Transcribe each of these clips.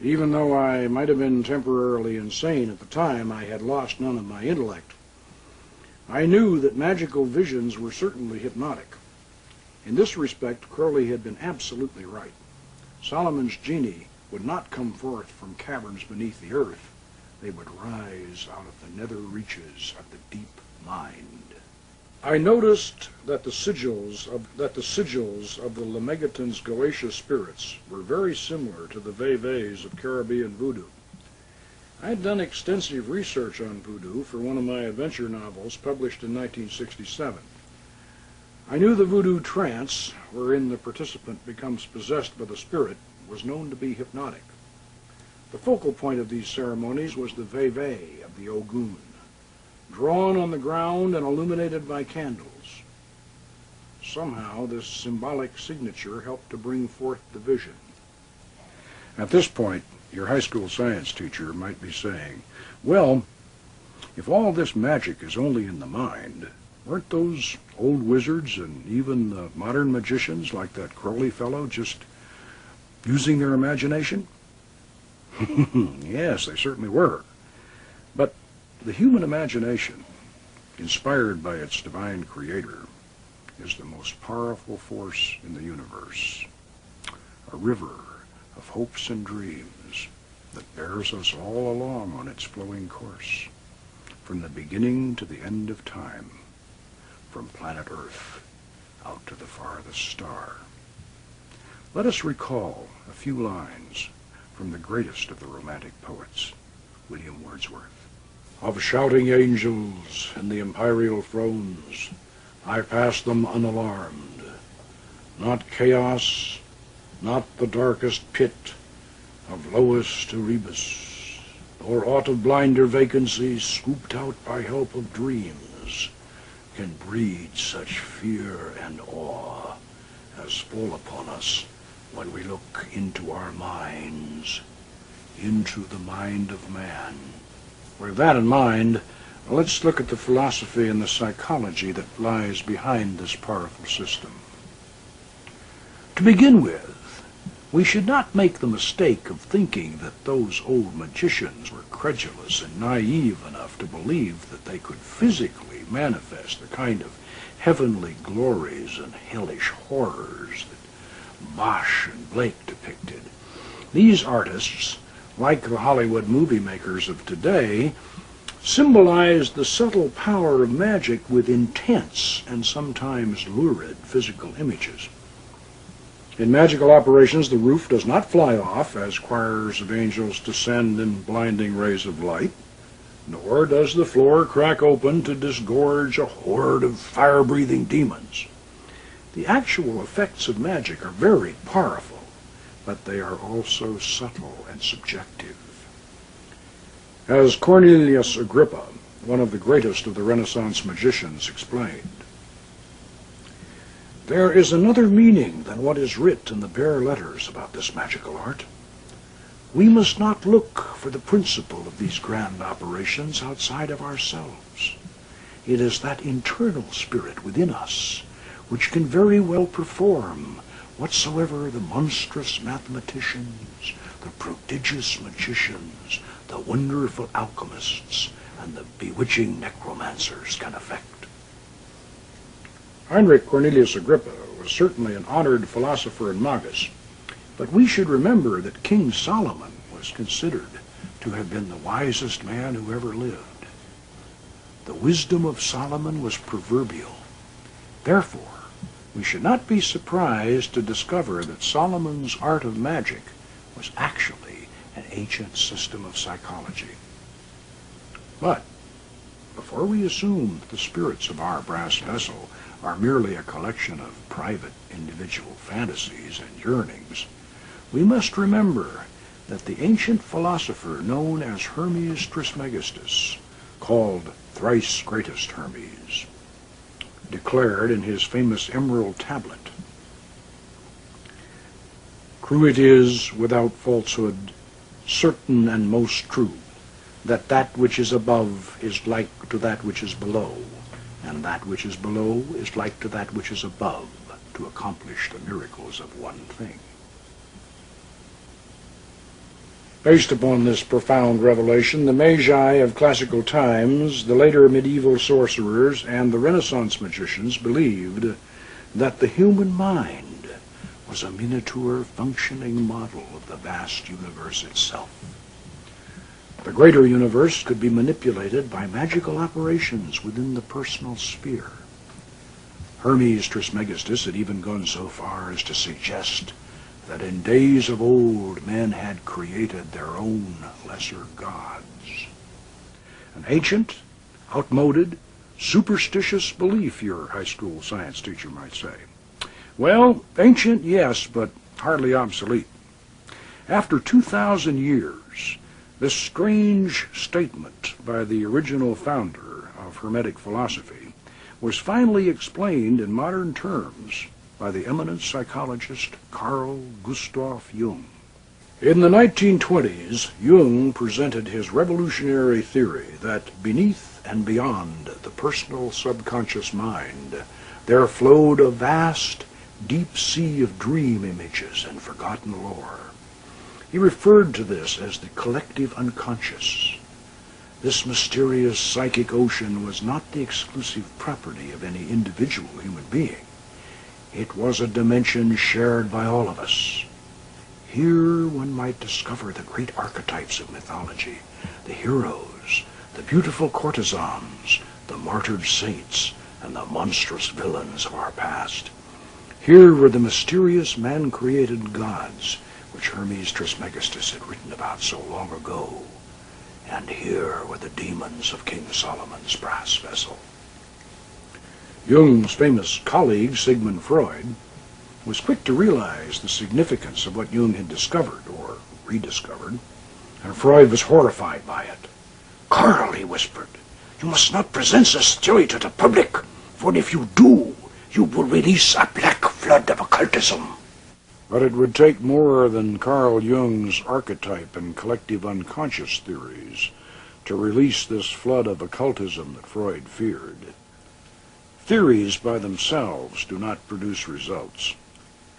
Even though I might have been temporarily insane at the time, I had lost none of my intellect. I knew that magical visions were certainly hypnotic. In this respect, Crowley had been absolutely right. Solomon's genii would not come forth from caverns beneath the earth. They would rise out of the nether reaches of the deep mind. I noticed that the sigils of the Lemegeton's Goetia spirits were very similar to the Veves of Caribbean voodoo. I had done extensive research on voodoo for one of my adventure novels published in 1967. I knew the voodoo trance, wherein the participant becomes possessed by the spirit, was known to be hypnotic. The focal point of these ceremonies was the Veve of the Ogun, drawn on the ground and illuminated by candles. Somehow this symbolic signature helped to bring forth the vision. At this point, your high school science teacher might be saying, well, if all this magic is only in the mind, weren't those old wizards and even the modern magicians like that Crowley fellow just using their imagination? Yes, they certainly were. But the human imagination, inspired by its divine creator, is the most powerful force in the universe. A river of hopes and dreams that bears us all along on its flowing course, from the beginning to the end of time, from planet Earth out to the farthest star. Let us recall a few lines from the greatest of the Romantic poets, William Wordsworth. Of shouting angels in the imperial thrones, I pass them unalarmed. Not chaos, not the darkest pit of lowest Erebus, nor aught of blinder vacancies scooped out by help of dreams, can breed such fear and awe as fall upon us when we look into our minds, into the mind of man. With that in mind, let's look at the philosophy and the psychology that lies behind this powerful system. To begin with, we should not make the mistake of thinking that those old magicians were credulous and naive enough to believe that they could physically manifest the kind of heavenly glories and hellish horrors that Bosch and Blake depicted. These artists, like the Hollywood movie makers of today, symbolized the subtle power of magic with intense and sometimes lurid physical images. In magical operations, the roof does not fly off as choirs of angels descend in blinding rays of light, nor does the floor crack open to disgorge a horde of fire-breathing demons. The actual effects of magic are very powerful, but they are also subtle and subjective. As Cornelius Agrippa, one of the greatest of the Renaissance magicians, explained, there is another meaning than what is writ in the bare letters about this magical art. We must not look for the principle of these grand operations outside of ourselves. It is that internal spirit within us which can very well perform whatsoever the monstrous mathematicians, the prodigious magicians, the wonderful alchemists, and the bewitching necromancers can effect. Heinrich Cornelius Agrippa was certainly an honored philosopher and magus, but we should remember that King Solomon was considered to have been the wisest man who ever lived. The wisdom of Solomon was proverbial. Therefore, we should not be surprised to discover that Solomon's art of magic was actually an ancient system of psychology. But before we assume that the spirits of our brass vessel are merely a collection of private individual fantasies and yearnings, we must remember that the ancient philosopher known as Hermes Trismegistus, called thrice greatest Hermes, declared in his famous emerald tablet, "True it is, without falsehood, certain and most true, that that which is above is like to that which is below, and that which is below is like to that which is above, to accomplish the miracles of one thing." Based upon this profound revelation, the Magi of classical times, the later medieval sorcerers, and the Renaissance magicians believed that the human mind was a miniature functioning model of the vast universe itself. The greater universe could be manipulated by magical operations within the personal sphere. Hermes Trismegistus had even gone so far as to suggest that in days of old men had created their own lesser gods. An ancient, outmoded, superstitious belief, your high school science teacher might say. Well, ancient, yes, but hardly obsolete. After 2,000 years, this strange statement by the original founder of Hermetic philosophy was finally explained in modern terms by the eminent psychologist Carl Gustav Jung. In the 1920s, Jung presented his revolutionary theory that beneath and beyond the personal subconscious mind, there flowed a vast, deep sea of dream images and forgotten lore. He referred to this as the collective unconscious. This mysterious psychic ocean was not the exclusive property of any individual human being. It was a dimension shared by all of us. Here one might discover the great archetypes of mythology, the heroes, the beautiful courtesans, the martyred saints, and the monstrous villains of our past. Here were the mysterious man-created gods, which Hermes Trismegistus had written about so long ago. And here were the demons of King Solomon's brass vessel. Jung's famous colleague, Sigmund Freud, was quick to realize the significance of what Jung had discovered, or rediscovered, and Freud was horrified by it. "Carl," he whispered, "you must not present this theory to the public, for if you do, you will release a black flood of occultism." But it would take more than Carl Jung's archetype and collective unconscious theories to release this flood of occultism that Freud feared. Theories by themselves do not produce results.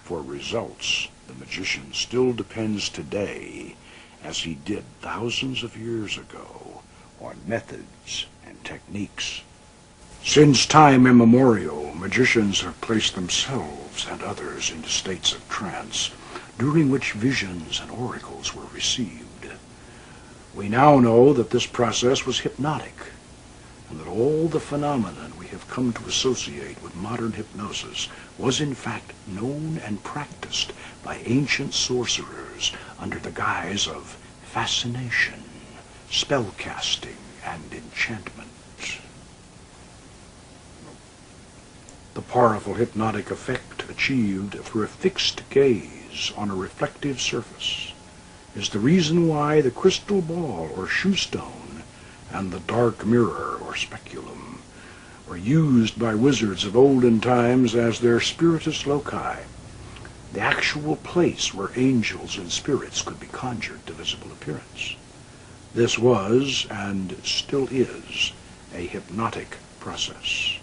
For results, the magician still depends today, as he did thousands of years ago, on methods and techniques. Since time immemorial, magicians have placed themselves and others into states of trance, during which visions and oracles were received. We now know that this process was hypnotic, and that all the phenomenon we have come to associate with modern hypnosis was in fact known and practiced by ancient sorcerers under the guise of fascination, spellcasting, and enchantment. The powerful hypnotic effect achieved through a fixed gaze on a reflective surface is the reason why the crystal ball or shoe stone and the dark mirror or speculum were used by wizards of olden times as their spiritus loci, the actual place where angels and spirits could be conjured to visible appearance. This was, and still is, a hypnotic process.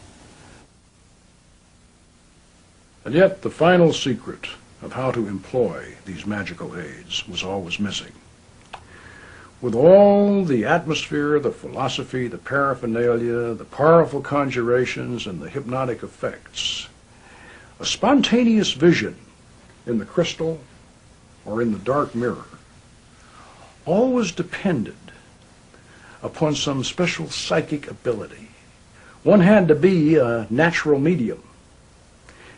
And yet the final secret of how to employ these magical aids was always missing. With all the atmosphere, the philosophy, the paraphernalia, the powerful conjurations, and the hypnotic effects, a spontaneous vision in the crystal or in the dark mirror always depended upon some special psychic ability. One had to be a natural medium.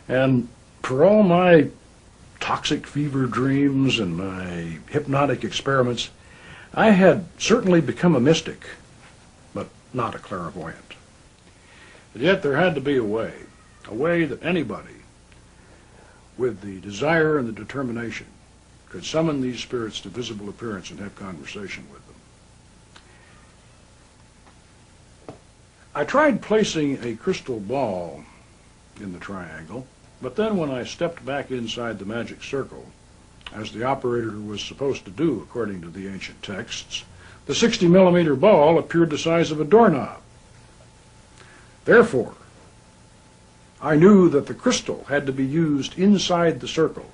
And for all my toxic fever dreams and my hypnotic experiments, I had certainly become a mystic, but not a clairvoyant. But yet there had to be a way that anybody with the desire and the determination could summon these spirits to visible appearance and have conversation with them. I tried placing a crystal ball in the triangle, but then when I stepped back inside the magic circle, as the operator was supposed to do according to the ancient texts, the 60-millimeter ball appeared the size of a doorknob. Therefore, I knew that the crystal had to be used inside the circle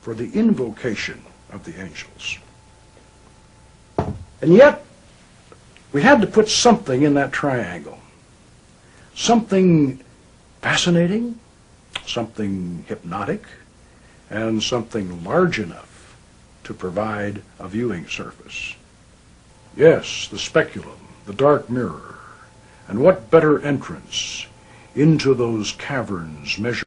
for the invocation of the angels. And yet, we had to put something in that triangle. Something fascinating, something hypnotic, and something large enough to provide a viewing surface. Yes, the speculum, the dark mirror. And what better entrance into those caverns measured